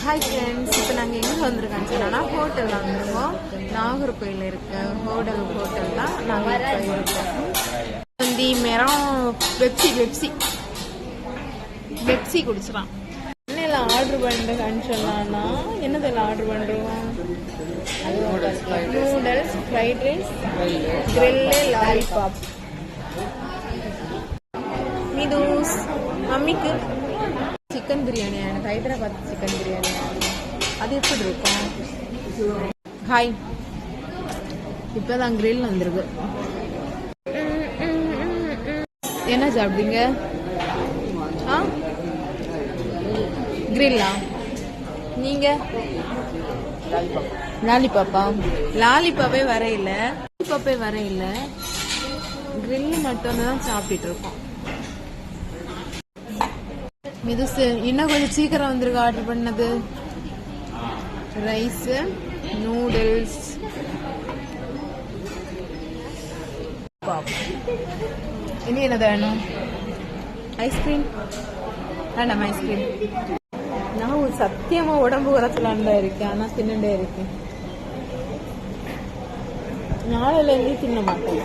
Hi friends, இப்போ நாங்கள் எங்கே வந்திருக்கோன்னு சொன்னால் ஹோட்டல் வந்திருக்கோம். நாகர்கோயில் இருக்க ஹோட்டல் தான் நாங்கள் இருக்கோம். வந்து மேரம் பெப்சி குடிச்சிடலாம். என்னெல்லாம் ஆர்டர் பண்ணுறேன்னு சொன்னான்னா என்னதெல்லாம் ஆர்டர் பண்ணுறோம்? Noodles, fried rice, grill, lollipop. மிதூஸ் மம்மிக்கு சிக்கன் பிரியாணி, எனக்கு ஹைதராபாத் சிக்கன் பிரியாணி. அது எப்படி இருக்கும்? ஹாய், இப்போதான் கிரில் வந்திருக்கு. என்ன சாப்பிடுங்க? கிரில்லா? நீங்க லாலிபாப்பே வர இல்ல, கிரில் மட்டும் தான் சாப்பிட்டு இருக்கோம். மிதுசு இன்னும் கொஞ்சம் சீக்கிரம் வந்திருக்கு. ஆர்டர் பண்ணது ரைஸ், நூடுல்ஸ், இனி என்னது வேணும்? ஐஸ்கிரீம் வேண்டாம். ஐஸ்கிரீம் நான் சத்தியமா உடம்பு குறைச்சலான் தான் இருக்கேன், ஆனா தின்னுட்டே இருக்கேன். நாளையில இருந்து தின்ன மாட்டேன்.